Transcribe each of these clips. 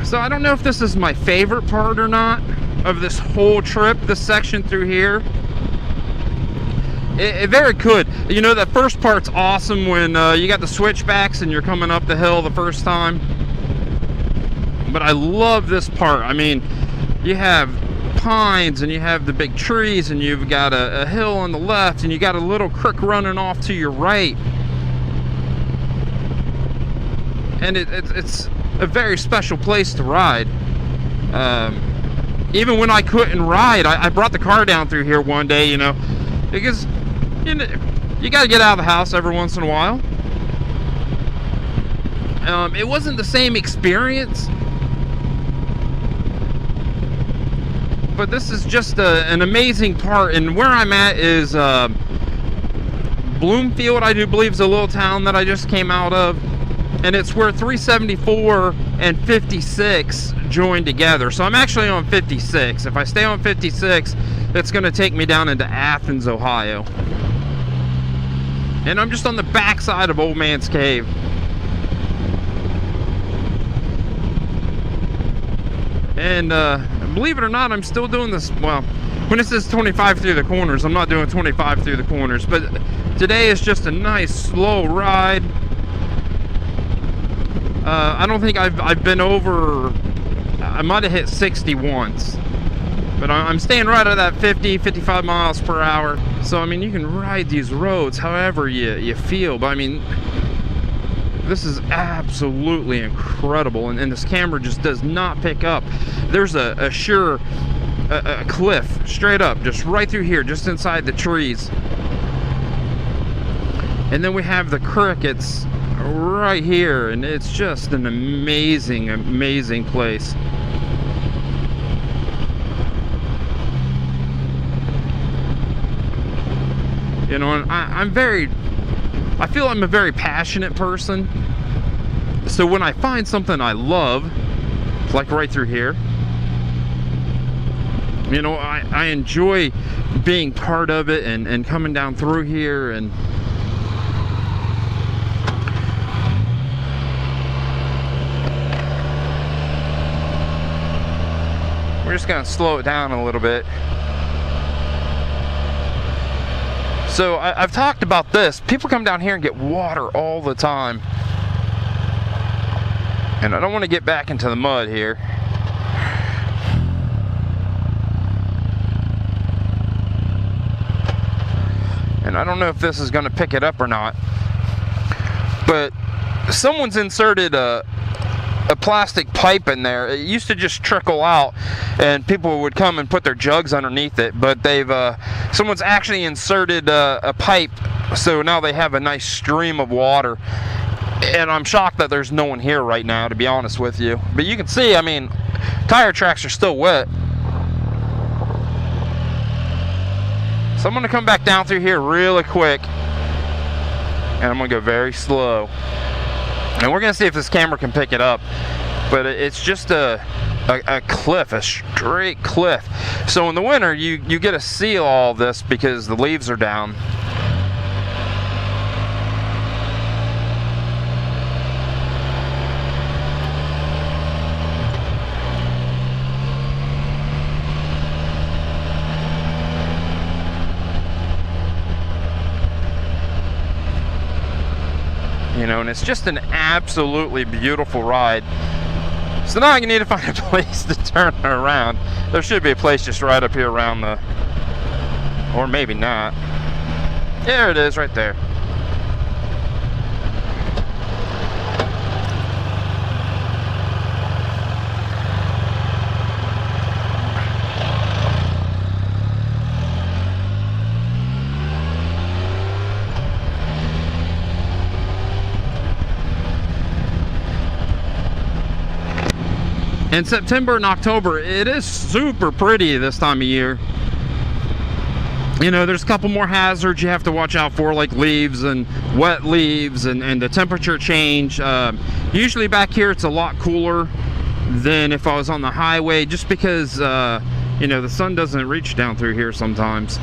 So I don't know if this is my favorite part or not of this whole trip, this section through here. It very could. You know, that first part's awesome when you got the switchbacks and you're coming up the hill the first time. But I love this part. I mean, you have pines and you have the big trees and you've got a hill on the left and you got a little creek running off to your right. And it's a very special place to ride. Even when I couldn't ride, I brought the car down through here one day, you know, because you know, you got to get out of the house every once in a while. It wasn't the same experience, but this is just an amazing part. And where I'm at is Bloomfield, I do believe, is a little town that I just came out of. And it's where 374 and 56 join together. So I'm actually on 56. If I stay on 56, it's going to take me down into Athens, Ohio. And I'm just on the backside of Old Man's Cave. And believe it or not, I'm still doing this. Well, when it says 25 through the corners, I'm not doing 25 through the corners. But today is just a nice slow ride. I don't think I've been over, I might have hit 60 once, but I'm staying right at that 50, 55 miles per hour. So, I mean, you can ride these roads however you feel, but I mean, this is absolutely incredible, and this camera just does not pick up. There's a cliff straight up, just right through here, just inside the trees. And then we have the crickets right here, and it's just an amazing place. You know, and I feel I'm a very passionate person. So when I find something I love, like right through here, you know, I enjoy being part of it and coming down through here. And we're just gonna slow it down a little bit. So I've talked about this. People come down here and get water all the time. And I don't want to get back into the mud here. And I don't know if this is going to pick it up or not. But someone's inserted a plastic pipe in there. It used to just trickle out and people would come and put their jugs underneath it, but someone's actually inserted a pipe, so now they have a nice stream of water. And I'm shocked that there's no one here right now, to be honest with you. But you can see, I mean, tire tracks are still wet. So I'm going to come back down through here really quick, and I'm going to go very slow. And we're going to see if this camera can pick it up. But it's just a cliff, a straight cliff. So in the winter, you get to see all this because the leaves are down. You know, and it's just an absolutely beautiful ride. So now I need to find a place to turn around. There should be a place just right up here around the, or maybe not. There it is, right there. In September and October, it is super pretty this time of year. You know, there's a couple more hazards you have to watch out for, like leaves and wet leaves and the temperature change. Usually back here it's a lot cooler than if I was on the highway, just because you know, the sun doesn't reach down through here sometimes.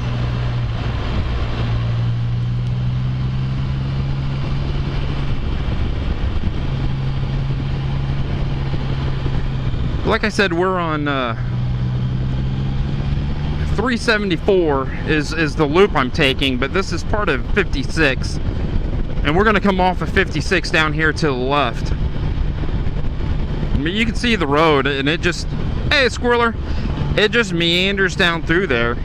like I said, we're on 374 is the loop I'm taking, but this is part of 56, and we're going to come off of 56 down here to the left. I mean, you can see the road, and it just, hey, squirreler, it just meanders down through there.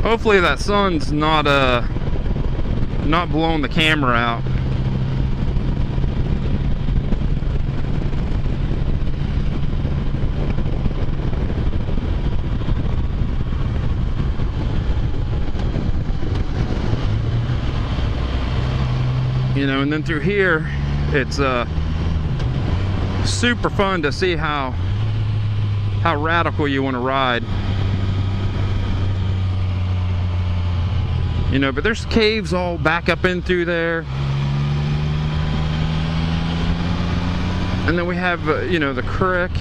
Hopefully that sun's not blowing the camera out. You know, and then through here, it's super fun to see how radical you want to ride. You know, but there's caves all back up in through there. And then we have, you know, the creek.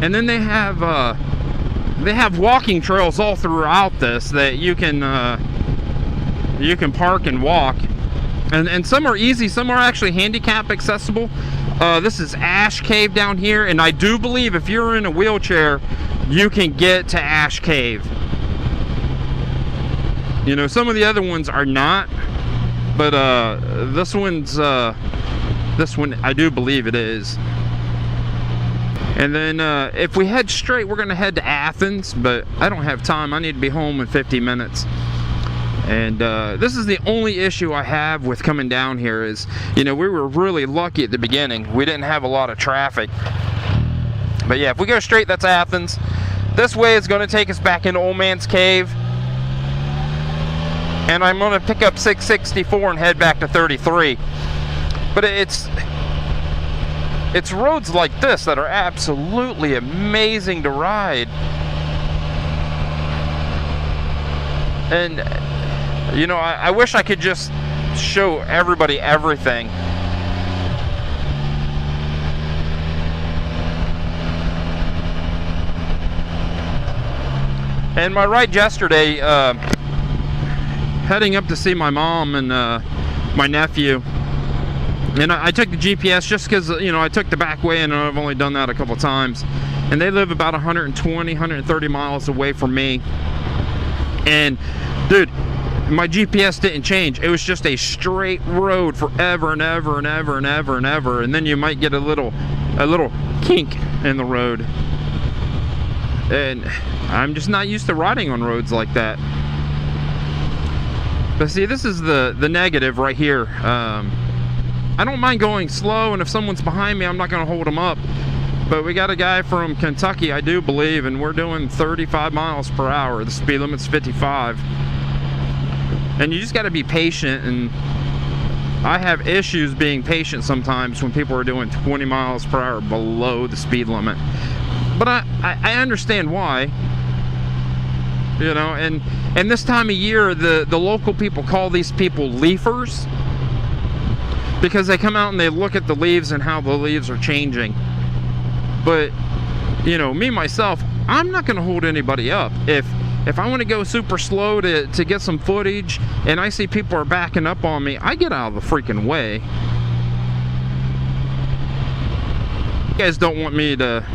And then they have walking trails all throughout this that you can park and walk, and some are easy, some are actually handicap accessible. This is Ash Cave down here, and I do believe if you're in a wheelchair you can get to Ash Cave. You know, some of the other ones are not, but this one I do believe it is. And then if we head straight, we're going to head to Athens, but I don't have time. I need to be home in 50 minutes. And this is the only issue I have with coming down here is, you know, we were really lucky at the beginning. We didn't have a lot of traffic. But yeah, if we go straight, that's Athens. This way is going to take us back into Old Man's Cave. And I'm going to pick up 664 and head back to 33. But it's roads like this that are absolutely amazing to ride. And, you know, I wish I could just show everybody everything. And my ride yesterday, heading up to see my mom and my nephew, and I took the GPS just because, you know, I took the back way, and I've only done that a couple times. And they live about 120, 130 miles away from me. And, dude, my GPS didn't change. It was just a straight road forever and ever and ever and ever and ever. And then you might get a little kink in the road. And I'm just not used to riding on roads like that. But see, this is the negative right here. I don't mind going slow, and if someone's behind me, I'm not going to hold them up. But we got a guy from Kentucky, I do believe, and we're doing 35 miles per hour. The speed limit's 55. And you just got to be patient, and I have issues being patient sometimes when people are doing 20 miles per hour below the speed limit. But I understand why. You know, and this time of year, the local people call these people leafers, because they come out and they look at the leaves and how the leaves are changing. But, you know, me myself, I'm not going to hold anybody up. If I want to go super slow to get some footage and I see people are backing up on me, I get out of the freaking way. You guys don't want me to,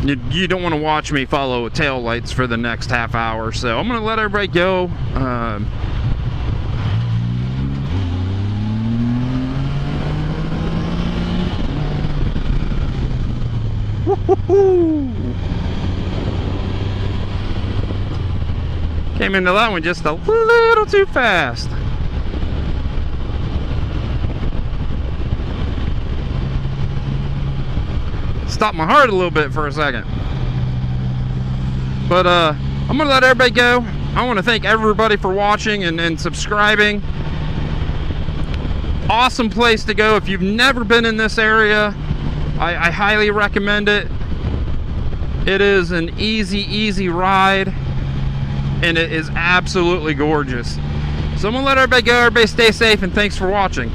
you don't want to watch me follow tail lights for the next half hour, so I'm going to let everybody go. Came into that one just a little too fast. Stopped my heart a little bit for a second. But I'm gonna let everybody go. I want to thank everybody for watching and subscribing. Awesome place to go if you've never been in this area. I highly recommend it. It is an easy ride, and it is absolutely gorgeous. So I'm gonna let everybody go. Everybody stay safe, and thanks for watching.